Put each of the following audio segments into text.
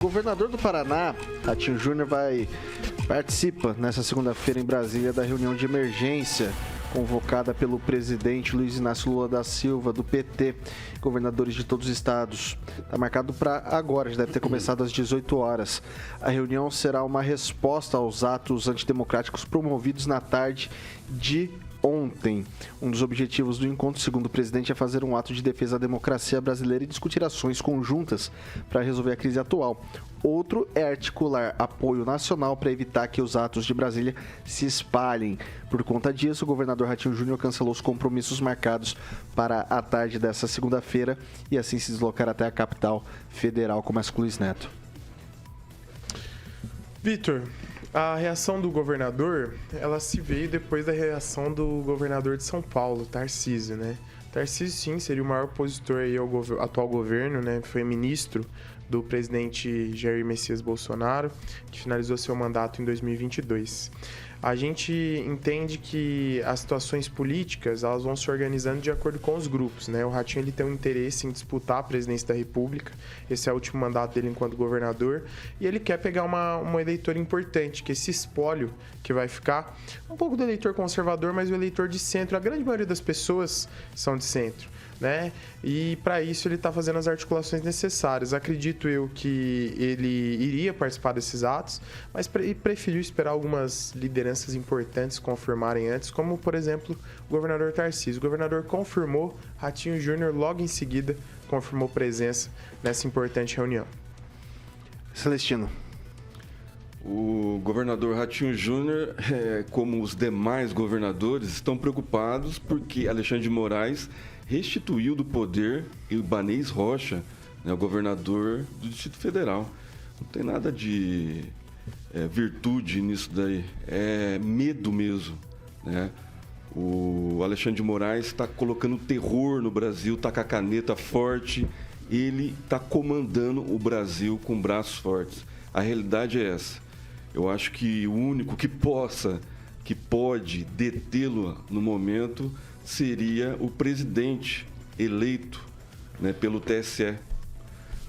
O governador do Paraná, Ratinho Júnior, participa nessa segunda-feira em Brasília da reunião de emergência convocada pelo presidente Luiz Inácio Lula da Silva, do PT, governadores de todos os estados. Está marcado para agora, já deve ter começado às 18 horas. A reunião será uma resposta aos atos antidemocráticos promovidos na tarde de ontem. Um dos objetivos do encontro, segundo o presidente, é fazer um ato de defesa da democracia brasileira e discutir ações conjuntas para resolver a crise atual. Outro é articular apoio nacional para evitar que os atos de Brasília se espalhem. Por conta disso, o governador Ratinho Júnior cancelou os compromissos marcados para a tarde dessa segunda-feira e assim se deslocar até a capital federal. Começa com o Luiz Neto. Vitor, a reação do governador, ela se veio depois da reação do governador de São Paulo, Tarcísio, né? Tarcísio, sim, seria o maior opositor aí ao atual governo, né? Foi ministro do presidente Jair Messias Bolsonaro, que finalizou seu mandato em 2022. A gente entende que as situações políticas, elas vão se organizando de acordo com os grupos, né? O Ratinho, ele tem um interesse em disputar a presidência da República, esse é o último mandato dele enquanto governador, e ele quer pegar uma eleitora importante, que esse espólio que vai ficar, um pouco do eleitor conservador, mas o eleitor de centro, a grande maioria das pessoas são de centro, né? E para isso ele está fazendo as articulações necessárias. Acredito eu que ele iria participar desses atos, mas preferiu esperar algumas lideranças importantes confirmarem antes, como por exemplo o governador Tarcísio. O governador confirmou, Ratinho Júnior logo em seguida confirmou presença nessa importante reunião. Celestino. O governador Ratinho Júnior, como os demais governadores, estão preocupados porque Alexandre de Moraes restituiu do poder Ibanez Rocha, né, o governador do Distrito Federal. Não tem nada de virtude nisso daí, é medo mesmo, né? O Alexandre de Moraes está colocando terror no Brasil, está com a caneta forte, ele está comandando o Brasil com braços fortes. A realidade é essa. Eu acho que o único que pode detê-lo no momento seria o presidente eleito, né, pelo TSE.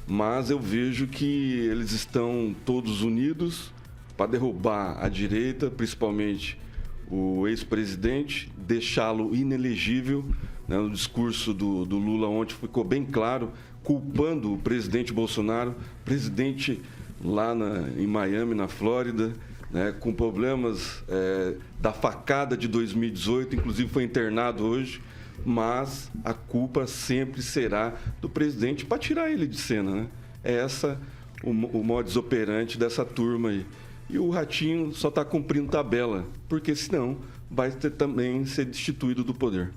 Mas eu vejo que eles estão todos unidos para derrubar a direita, principalmente o ex-presidente, deixá-lo inelegível, né, no discurso do Lula ontem ficou bem claro, culpando o presidente Bolsonaro, presidente lá em Miami, na Flórida, né, com problemas da facada de 2018, inclusive foi internado hoje, mas a culpa sempre será do presidente para tirar ele de cena, né? É essa o modus operandi dessa turma aí. E o Ratinho só está cumprindo tabela, porque senão vai também ser destituído do poder.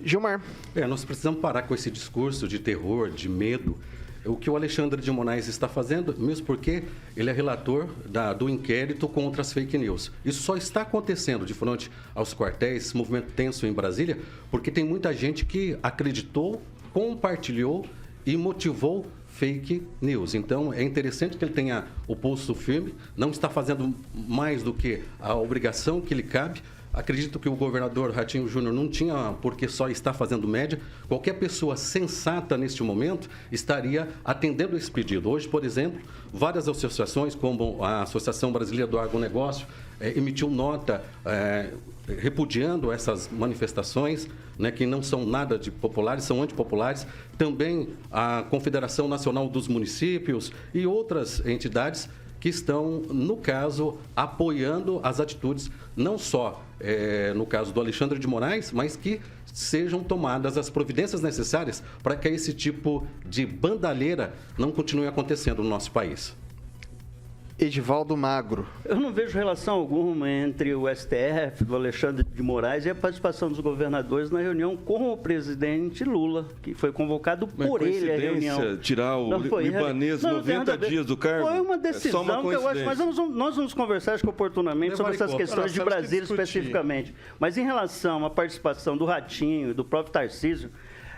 Gilmar. Nós precisamos parar com esse discurso de terror, de medo. O que o Alexandre de Moraes está fazendo, mesmo porque ele é relator do inquérito contra as fake news. Isso só está acontecendo de frente aos quartéis, esse movimento tenso em Brasília, porque tem muita gente que acreditou, compartilhou e motivou fake news. Então, é interessante que ele tenha o pulso firme, não está fazendo mais do que a obrigação que lhe cabe. Acredito que o governador Ratinho Júnior não tinha porque só está fazendo média. Qualquer pessoa sensata neste momento estaria atendendo esse pedido. Hoje, por exemplo, várias associações, como a Associação Brasileira do Agronegócio, emitiu nota repudiando essas manifestações, né, que não são nada de populares, são antipopulares. Também a Confederação Nacional dos Municípios e outras entidades que estão, no caso, apoiando as atitudes, não só no caso do Alexandre de Moraes, mas que sejam tomadas as providências necessárias para que esse tipo de bandalheira não continue acontecendo no nosso país. Edivaldo Magro. Eu não vejo relação alguma entre o STF, do Alexandre de Moraes, e a participação dos governadores na reunião com o presidente Lula, que foi convocado por ele a reunião. Tirar o Ibanez 90 dias do cargo? Foi uma decisão que eu acho, mas nós vamos conversar, acho que oportunamente, sobre essas questões de Brasília especificamente. Mas em relação à participação do Ratinho e do próprio Tarcísio,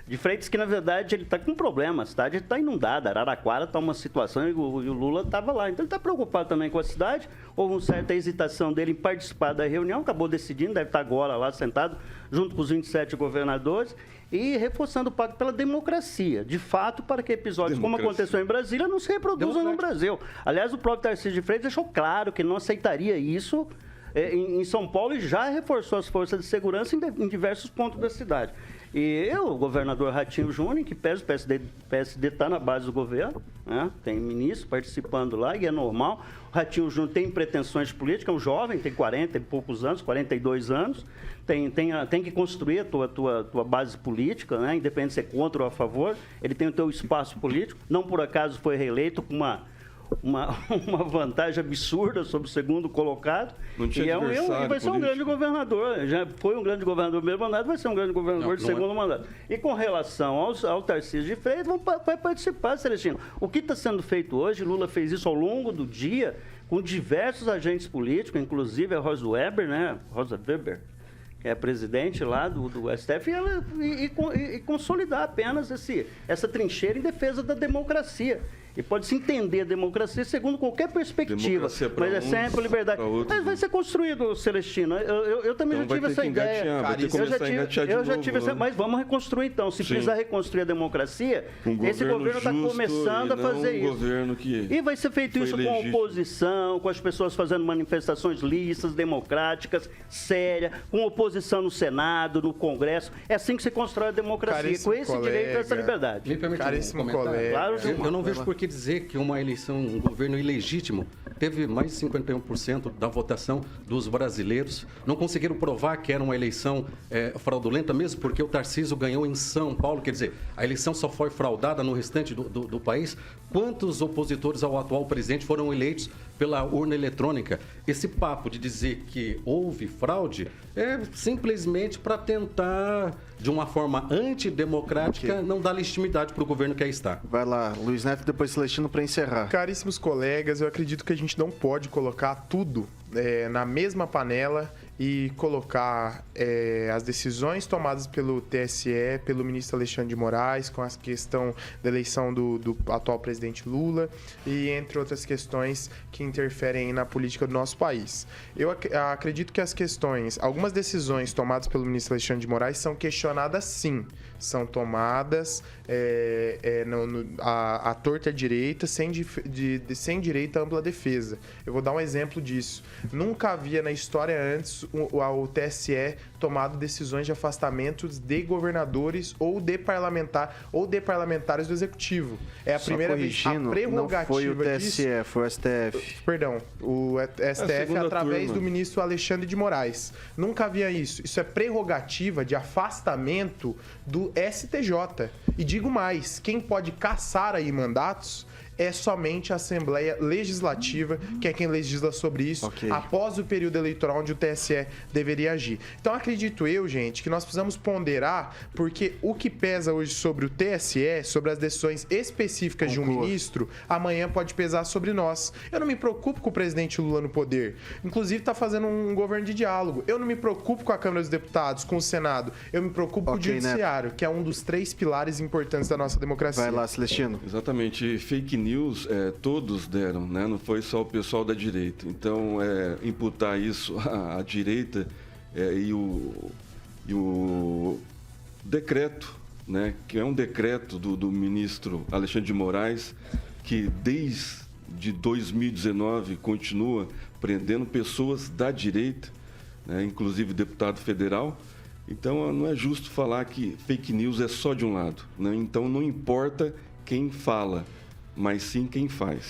de Freitas, que na verdade ele está com problema, a cidade está inundada, Araraquara está uma situação e o Lula estava lá, então ele está preocupado também com a cidade, houve uma certa hesitação dele em participar da reunião, acabou decidindo, deve estar agora lá sentado, junto com os 27 governadores, e reforçando o pacto pela democracia, de fato, para que episódios como aconteceu em Brasília não se reproduzam no Brasil. Aliás, o próprio Tarcísio de Freitas deixou claro que não aceitaria isso em São Paulo e já reforçou as forças de segurança em diversos pontos da cidade. E o governador Ratinho Júnior, que pesa o PSD está na base do governo, né? Tem ministro participando lá e é normal. O Ratinho Júnior tem pretensões políticas, é um jovem, tem 40 e poucos anos, 42 anos, tem que construir a tua base política, né? Independente de ser contra ou a favor, ele tem o teu espaço político, não por acaso foi reeleito com uma vantagem absurda sobre o segundo colocado. Não tinha e vai ser um grande governador. Já foi um grande governador do primeiro mandato, vai ser um grande governador do segundo mandato. E com relação ao Tarcísio de Freitas, vai participar, Celestino. O que está sendo feito hoje, Lula fez isso ao longo do dia, com diversos agentes políticos, inclusive a Rosa Weber, né? Rosa Weber, que é presidente lá do STF, e consolidar apenas essa trincheira em defesa da democracia. E pode-se entender a democracia segundo qualquer perspectiva, mas é sempre liberdade. Mas vai ser construído, Celestino. Eu também já tive essa ideia. Eu já tive essa. Mas vamos reconstruir então. Se precisar reconstruir a democracia, esse governo está começando a fazer isso. E vai ser feito isso com a oposição, com as pessoas fazendo manifestações listas, democráticas, sérias, com oposição no Senado, no Congresso. É assim que se constrói a democracia, com esse direito e essa liberdade. Me permite um comentário? Claro, eu não vejo por que dizer que uma eleição, um governo ilegítimo, teve mais de 51% da votação dos brasileiros. Não conseguiram provar que era uma eleição fraudulenta, mesmo porque o Tarcísio ganhou em São Paulo. Quer dizer, a eleição só foi fraudada no restante do país. Quantos opositores ao atual presidente foram eleitos pela urna eletrônica? Esse papo de dizer que houve fraude é simplesmente para tentar, de uma forma antidemocrática, não dar legitimidade para o governo que aí está. Vai lá, Luiz Neto, depois Celestino, para encerrar. Caríssimos colegas, eu acredito que a gente não pode colocar tudo na mesma panela e colocar as decisões tomadas pelo TSE, pelo ministro Alexandre de Moraes, com a questão da eleição do atual presidente Lula e entre outras questões que interferem na política do nosso país. Eu acredito que algumas decisões tomadas pelo ministro Alexandre de Moraes são questionadas sim, são tomadas à torta direita, sem direito à ampla defesa. Eu vou dar um exemplo disso. Nunca havia na história antes o TSE tomado decisões de afastamentos de governadores ou de parlamentares do Executivo. É a primeira vez. A prerrogativa não foi o TSE, foi o STF. Perdão, o STF através do ministro Alexandre de Moraes. Nunca havia isso. Isso é prerrogativa de afastamento do STJ. E digo mais, quem pode cassar aí mandatos é somente a Assembleia Legislativa, que é quem legisla sobre isso, após o período eleitoral onde o TSE deveria agir. Então, acredito eu, gente, que nós precisamos ponderar, porque o que pesa hoje sobre o TSE, sobre as decisões específicas de um ministro, amanhã pode pesar sobre nós. Eu não me preocupo com o presidente Lula no poder. Inclusive, está fazendo um governo de diálogo. Eu não me preocupo com a Câmara dos Deputados, com o Senado. Eu me preocupo com o Judiciário, que é um dos 3 pilares importantes da nossa democracia. Vai lá, Celestino. Exatamente. Fake news todos deram, né? Não foi só o pessoal da direita. Então, imputar isso à direita e o decreto, né? Que é um decreto do ministro Alexandre de Moraes, que desde 2019 continua prendendo pessoas da direita, né? Inclusive deputado federal. Então, não é justo falar que fake news é só de um lado, né? Então, não importa quem fala, mas sim quem faz.